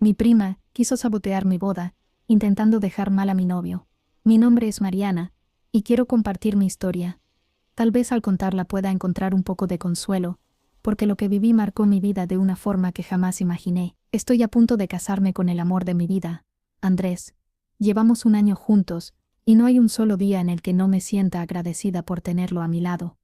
Mi prima quiso sabotear mi boda, intentando dejar mal a mi novio. Mi nombre es Mariana, y quiero compartir mi historia. Tal vez al contarla pueda encontrar un poco de consuelo, porque lo que viví marcó mi vida de una forma que jamás imaginé. Estoy a punto de casarme con el amor de mi vida, Andrés. Llevamos un año juntos, y no hay un solo día en el que no me sienta agradecida por tenerlo a mi lado.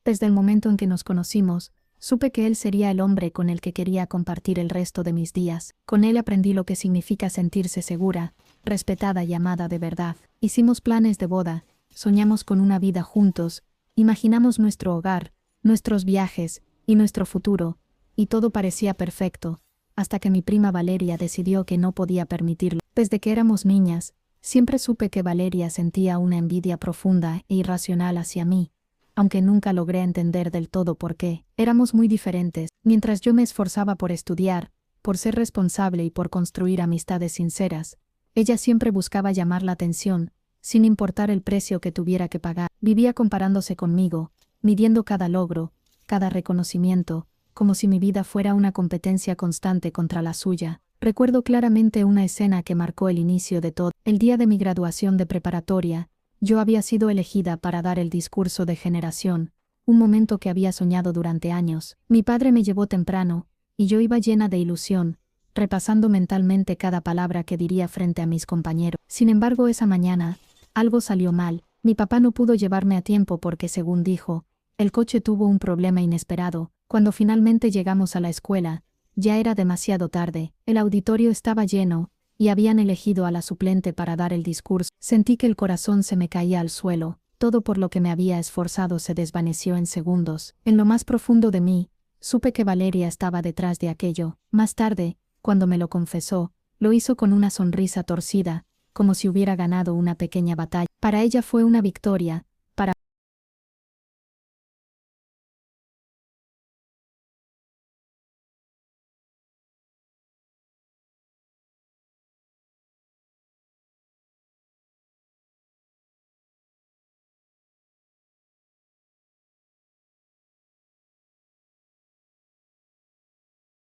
Desde el momento en que nos conocimos, supe que él sería el hombre con el que quería compartir el resto de mis días. Con él aprendí lo que significa sentirse segura, respetada y amada de verdad. Hicimos planes de boda, soñamos con una vida juntos, imaginamos nuestro hogar, nuestros viajes y nuestro futuro, y todo parecía perfecto, hasta que mi prima Valeria decidió que no podía permitirlo. Desde que éramos niñas, siempre supe que Valeria sentía una envidia profunda e irracional hacia mí, aunque nunca logré entender del todo por qué. Éramos muy diferentes. Mientras yo me esforzaba por estudiar, por ser responsable y por construir amistades sinceras, ella siempre buscaba llamar la atención, sin importar el precio que tuviera que pagar. Vivía comparándose conmigo, midiendo cada logro, cada reconocimiento, como si mi vida fuera una competencia constante contra la suya. Recuerdo claramente una escena que marcó el inicio de todo. El día de mi graduación de preparatoria, yo había sido elegida para dar el discurso de generación, un momento que había soñado durante años. Mi padre me llevó temprano, y yo iba llena de ilusión, repasando mentalmente cada palabra que diría frente a mis compañeros. Sin embargo, esa mañana, algo salió mal. Mi papá no pudo llevarme a tiempo porque, según dijo, el coche tuvo un problema inesperado. Cuando finalmente llegamos a la escuela, ya era demasiado tarde. El auditorio estaba lleno, y habían elegido a la suplente para dar el discurso. Sentí que el corazón se me caía al suelo. Todo por lo que me había esforzado se desvaneció en segundos. En lo más profundo de mí, supe que Valeria estaba detrás de aquello. Más tarde, cuando me lo confesó, lo hizo con una sonrisa torcida, como si hubiera ganado una pequeña batalla. Para ella fue una victoria, para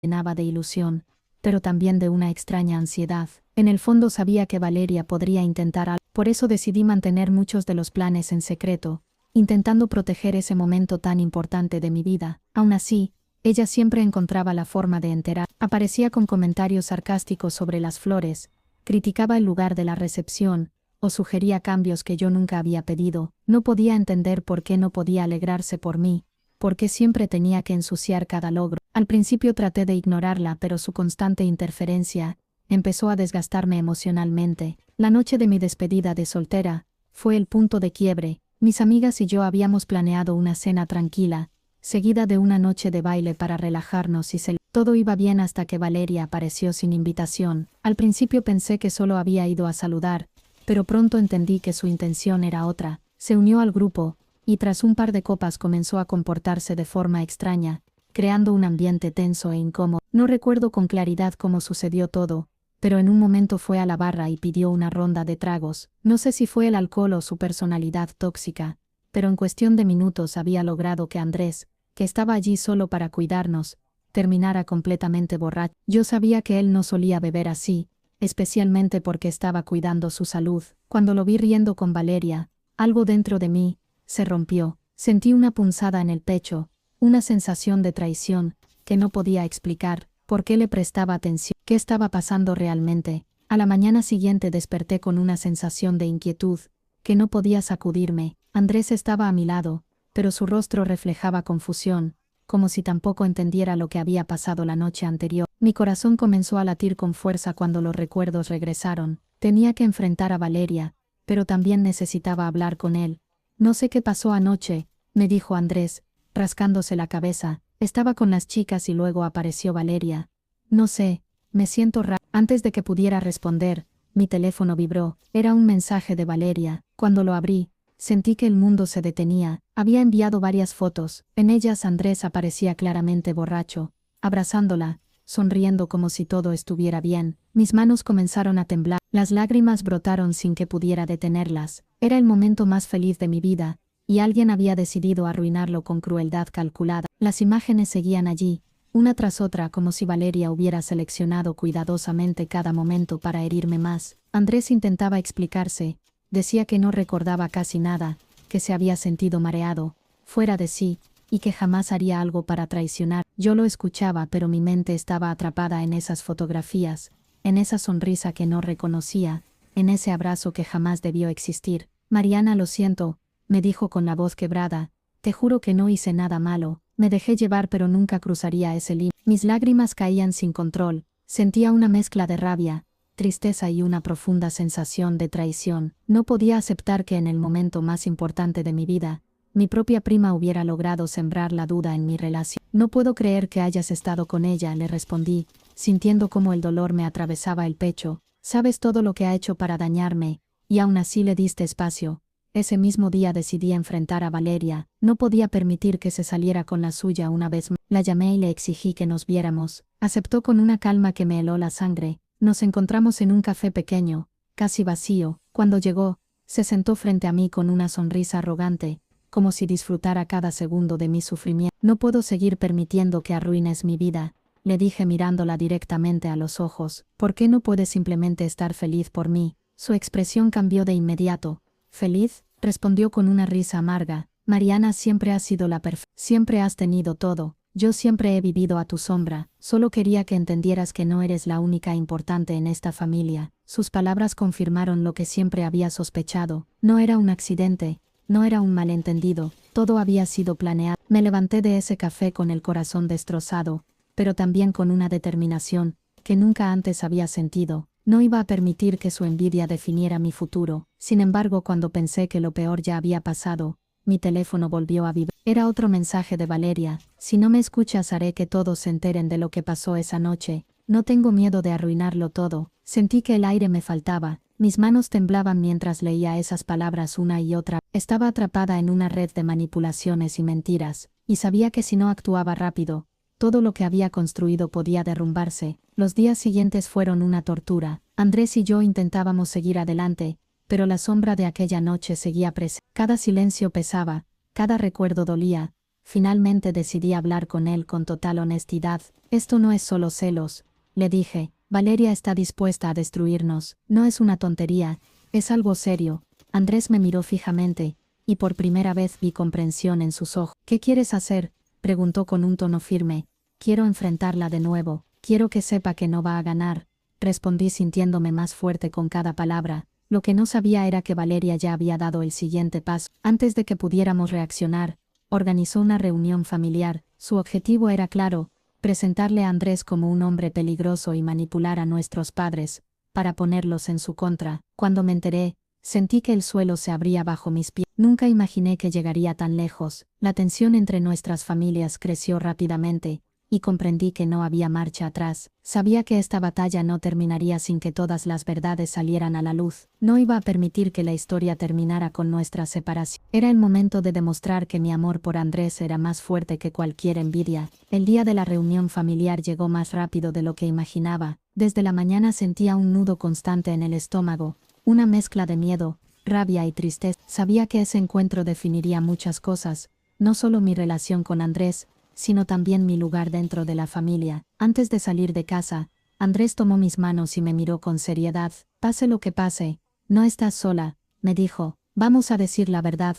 llenaba de ilusión, pero también de una extraña ansiedad. En el fondo sabía que Valeria podría intentar algo, por eso decidí mantener muchos de los planes en secreto, intentando proteger ese momento tan importante de mi vida. Aún así, ella siempre encontraba la forma de enterar. Aparecía con comentarios sarcásticos sobre las flores, criticaba el lugar de la recepción, o sugería cambios que yo nunca había pedido. No podía entender por qué no podía alegrarse por mí, por qué siempre tenía que ensuciar cada logro. Al principio traté de ignorarla, pero su constante interferencia empezó a desgastarme emocionalmente. La noche de mi despedida de soltera fue el punto de quiebre. Mis amigas y yo habíamos planeado una cena tranquila, seguida de una noche de baile para relajarnos y celebrar. Todo iba bien hasta que Valeria apareció sin invitación. Al principio pensé que solo había ido a saludar, pero pronto entendí que su intención era otra. Se unió al grupo, y tras un par de copas comenzó a comportarse de forma extraña, creando un ambiente tenso e incómodo. No recuerdo con claridad cómo sucedió todo, pero en un momento fue a la barra y pidió una ronda de tragos. No sé si fue el alcohol o su personalidad tóxica, pero en cuestión de minutos había logrado que Andrés, que estaba allí solo para cuidarnos, terminara completamente borracho. Yo sabía que él no solía beber así, especialmente porque estaba cuidando su salud. Cuando lo vi riendo con Valeria, algo dentro de mí se rompió. Sentí una punzada en el pecho, una sensación de traición, que no podía explicar. ¿Por qué le prestaba atención? ¿Qué estaba pasando realmente? A la mañana siguiente desperté con una sensación de inquietud, que no podía sacudirme. Andrés estaba a mi lado, pero su rostro reflejaba confusión, como si tampoco entendiera lo que había pasado la noche anterior. Mi corazón comenzó a latir con fuerza cuando los recuerdos regresaron. Tenía que enfrentar a Valeria, pero también necesitaba hablar con él. No sé qué pasó anoche, me dijo Andrés, rascándose la cabeza. Estaba con las chicas y luego apareció Valeria. No sé, me siento raro. Antes de que pudiera responder, mi teléfono vibró. Era un mensaje de Valeria. Cuando lo abrí, sentí que el mundo se detenía. Había enviado varias fotos. En ellas Andrés aparecía claramente borracho, abrazándola, sonriendo como si todo estuviera bien. Mis manos comenzaron a temblar. Las lágrimas brotaron sin que pudiera detenerlas. Era el momento más feliz de mi vida, y alguien había decidido arruinarlo con crueldad calculada. Las imágenes seguían allí, una tras otra, como si Valeria hubiera seleccionado cuidadosamente cada momento para herirme más. Andrés intentaba explicarse, decía que no recordaba casi nada, que se había sentido mareado, fuera de sí, y que jamás haría algo para traicionar. Yo lo escuchaba, pero mi mente estaba atrapada en esas fotografías, en esa sonrisa que no reconocía, en ese abrazo que jamás debió existir. Mariana, lo siento, me dijo con la voz quebrada, te juro que no hice nada malo, me dejé llevar pero nunca cruzaría ese límite. Mis lágrimas caían sin control, sentía una mezcla de rabia, tristeza y una profunda sensación de traición. No podía aceptar que en el momento más importante de mi vida, mi propia prima hubiera logrado sembrar la duda en mi relación. No puedo creer que hayas estado con ella, le respondí, sintiendo cómo el dolor me atravesaba el pecho. Sabes todo lo que ha hecho para dañarme, y aún así le diste espacio. Ese mismo día decidí enfrentar a Valeria, no podía permitir que se saliera con la suya una vez más. La llamé y le exigí que nos viéramos. Aceptó con una calma que me heló la sangre. Nos encontramos en un café pequeño, casi vacío. Cuando llegó, se sentó frente a mí con una sonrisa arrogante, como si disfrutara cada segundo de mi sufrimiento. No puedo seguir permitiendo que arruines mi vida, le dije mirándola directamente a los ojos. ¿Por qué no puedes simplemente estar feliz por mí? Su expresión cambió de inmediato. ¿Feliz?, respondió con una risa amarga. Mariana, siempre has sido la perfecta. Siempre has tenido todo. Yo siempre he vivido a tu sombra. Solo quería que entendieras que no eres la única importante en esta familia. Sus palabras confirmaron lo que siempre había sospechado. No era un accidente. No era un malentendido. Todo había sido planeado. Me levanté de ese café con el corazón destrozado, pero también con una determinación que nunca antes había sentido. No iba a permitir que su envidia definiera mi futuro. Sin embargo, cuando pensé que lo peor ya había pasado, mi teléfono volvió a vibrar. Era otro mensaje de Valeria. Si no me escuchas, haré que todos se enteren de lo que pasó esa noche. No tengo miedo de arruinarlo todo. Sentí que el aire me faltaba. Mis manos temblaban mientras leía esas palabras una y otra. Estaba atrapada en una red de manipulaciones y mentiras, y sabía que si no actuaba rápido, todo lo que había construido podía derrumbarse. Los días siguientes fueron una tortura. Andrés y yo intentábamos seguir adelante, pero la sombra de aquella noche seguía presente. Cada silencio pesaba, cada recuerdo dolía. Finalmente decidí hablar con él con total honestidad. Esto no es solo celos, le dije. Valeria está dispuesta a destruirnos. No es una tontería, es algo serio. Andrés me miró fijamente, y por primera vez vi comprensión en sus ojos. ¿Qué quieres hacer?, preguntó con un tono firme. Quiero enfrentarla de nuevo. Quiero que sepa que no va a ganar, respondí sintiéndome más fuerte con cada palabra. Lo que no sabía era que Valeria ya había dado el siguiente paso. Antes de que pudiéramos reaccionar, organizó una reunión familiar. Su objetivo era claro: presentarle a Andrés como un hombre peligroso y manipular a nuestros padres, para ponerlos en su contra. Cuando me enteré, sentí que el suelo se abría bajo mis pies. Nunca imaginé que llegaría tan lejos. La tensión entre nuestras familias creció rápidamente, y comprendí que no había marcha atrás. Sabía que esta batalla no terminaría sin que todas las verdades salieran a la luz. No iba a permitir que la historia terminara con nuestra separación. Era el momento de demostrar que mi amor por Andrés era más fuerte que cualquier envidia. El día de la reunión familiar llegó más rápido de lo que imaginaba. Desde la mañana sentía un nudo constante en el estómago, una mezcla de miedo, rabia y tristeza. Sabía que ese encuentro definiría muchas cosas, no solo mi relación con Andrés, sino también mi lugar dentro de la familia. Antes de salir de casa, Andrés tomó mis manos y me miró con seriedad. Pase lo que pase, no estás sola, me dijo. Vamos a decir la verdad.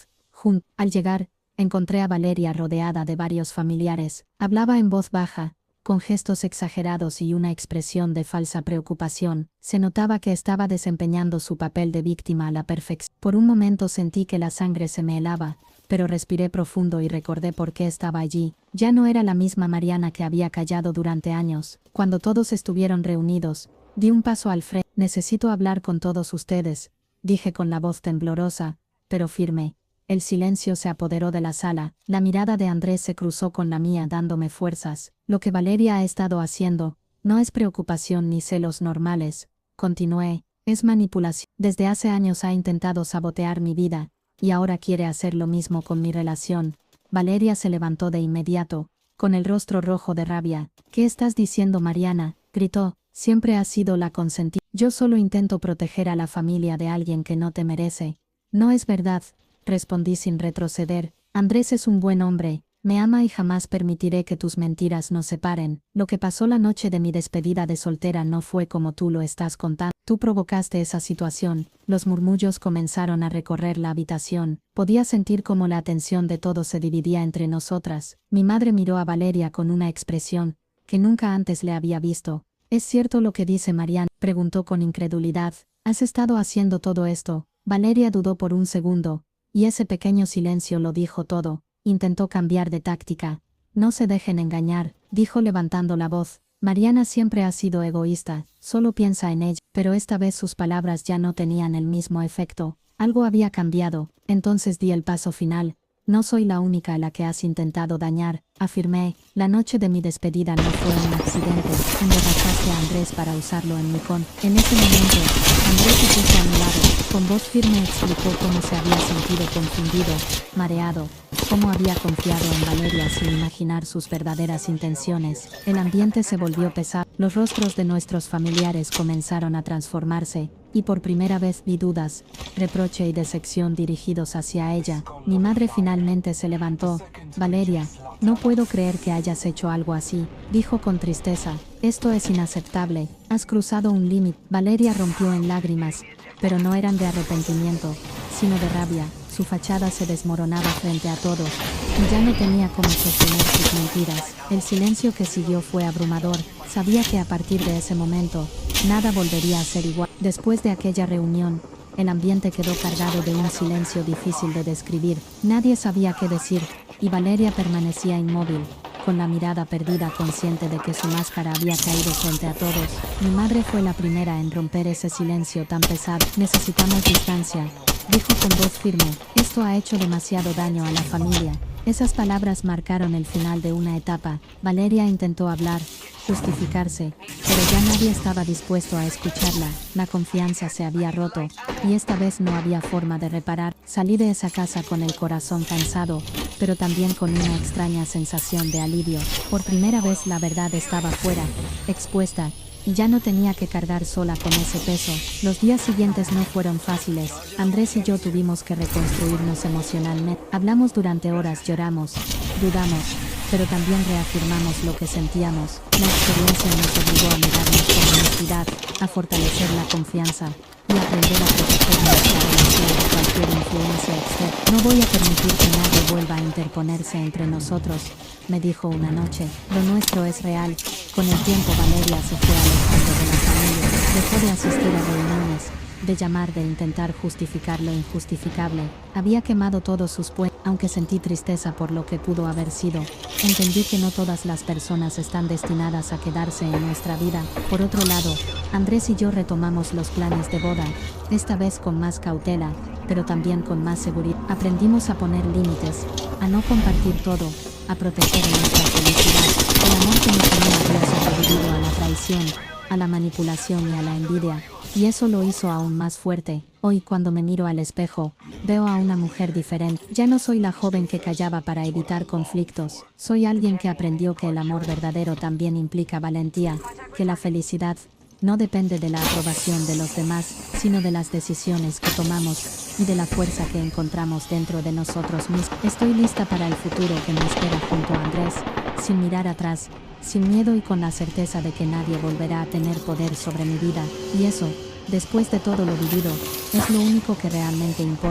Al llegar, encontré a Valeria rodeada de varios familiares. Hablaba en voz baja, con gestos exagerados y una expresión de falsa preocupación. Se notaba que estaba desempeñando su papel de víctima a la perfección. Por un momento sentí que la sangre se me helaba, pero respiré profundo y recordé por qué estaba allí. Ya no era la misma Mariana que había callado durante años. Cuando todos estuvieron reunidos, di un paso al frente. Necesito hablar con todos ustedes, dije con la voz temblorosa, pero firme. El silencio se apoderó de la sala. La mirada de Andrés se cruzó con la mía dándome fuerzas. Lo que Valeria ha estado haciendo no es preocupación ni celos normales, continué, es manipulación. Desde hace años ha intentado sabotear mi vida, y ahora quiere hacer lo mismo con mi relación. Valeria se levantó de inmediato, con el rostro rojo de rabia. ¿Qué estás diciendo, Mariana?, gritó. Siempre has sido la consentida. Yo solo intento proteger a la familia de alguien que no te merece. No es verdad, respondí sin retroceder. Andrés es un buen hombre, Me ama y jamás permitiré que tus mentiras nos separen. Lo que pasó la noche de mi despedida de soltera no fue como tú lo estás contando. Tú provocaste esa situación. Los murmullos comenzaron a recorrer la habitación. Podía sentir cómo la atención de todos se dividía entre nosotras. Mi madre miró a Valeria con una expresión que nunca antes le había visto. ¿Es cierto lo que dice Mariana?, preguntó con incredulidad. ¿Has estado haciendo todo esto? Valeria dudó por un segundo, y ese pequeño silencio lo dijo todo. Intentó cambiar de táctica. No se dejen engañar, dijo levantando la voz. Mariana siempre ha sido egoísta, solo piensa en ella, pero esta vez sus palabras ya no tenían el mismo efecto. Algo había cambiado, entonces di el paso final. No soy la única a la que has intentado dañar, afirmé. La noche de mi despedida no fue un accidente. Emborrachaste a Andrés para usarlo en mi con. En ese momento, Andrés se puso a mi lado. Con voz firme explicó cómo se había sentido confundido, mareado, cómo había confiado en Valeria sin imaginar sus verdaderas intenciones. El ambiente se volvió pesado. Los rostros de nuestros familiares comenzaron a transformarse, y por primera vez vi dudas, reproche y decepción dirigidos hacia ella. Mi madre finalmente se levantó. Valeria, no puedo creer que hayas hecho algo así, dijo con tristeza. Esto es inaceptable, has cruzado un límite. Valeria rompió en lágrimas, pero no eran de arrepentimiento, sino de rabia. Su fachada se desmoronaba frente a todos, y ya no tenía cómo sostener sus mentiras. El silencio que siguió fue abrumador. Sabía que a partir de ese momento, nada volvería a ser igual. Después de aquella reunión, el ambiente quedó cargado de un silencio difícil de describir. Nadie sabía qué decir, y Valeria permanecía inmóvil, con la mirada perdida, consciente de que su máscara había caído frente a todos. Mi madre fue la primera en romper ese silencio tan pesado. Necesitamos distancia, dijo con voz firme. Esto ha hecho demasiado daño a la familia. Esas palabras marcaron el final de una etapa. Valeria intentó hablar, justificarse, pero ya nadie estaba dispuesto a escucharla. La confianza se había roto, y esta vez no había forma de reparar. Salí de esa casa con el corazón cansado, pero también con una extraña sensación de alivio. Por primera vez la verdad estaba fuera, expuesta, y ya no tenía que cargar sola con ese peso. Los días siguientes no fueron fáciles. Andrés y yo tuvimos que reconstruirnos emocionalmente. Hablamos durante horas, lloramos, dudamos, pero también reafirmamos lo que sentíamos. La experiencia nos obligó a mirarnos con honestidad, a fortalecer la confianza y a aprender a proteger nuestra relación de cualquier influencia externa. No voy a permitir que nadie vuelva a interponerse entre nosotros, me dijo una noche. Lo nuestro es real. Con el tiempo Valeria se fue alejando de la familia, dejó de asistir a reuniones, de llamar, de intentar justificar lo injustificable. Había quemado todos sus puentes. Aunque sentí tristeza por lo que pudo haber sido, entendí que no todas las personas están destinadas a quedarse en nuestra vida. Por otro lado, Andrés y yo retomamos los planes de boda, esta vez con más cautela, pero también con más seguridad. Aprendimos a poner límites, a no compartir todo, a proteger nuestra felicidad. El amor que nos unía había sobrevivido a la traición, a la manipulación y a la envidia, y eso lo hizo aún más fuerte. Hoy, cuando me miro al espejo, veo a una mujer diferente. Ya no soy la joven que callaba para evitar conflictos. Soy alguien que aprendió que el amor verdadero también implica valentía, que la felicidad no depende de la aprobación de los demás, sino de las decisiones que tomamos y de la fuerza que encontramos dentro de nosotros mismos. Estoy lista para el futuro que me espera junto a Andrés, sin mirar atrás, sin miedo y con la certeza de que nadie volverá a tener poder sobre mi vida. Y eso, después de todo lo vivido, es lo único que realmente importa.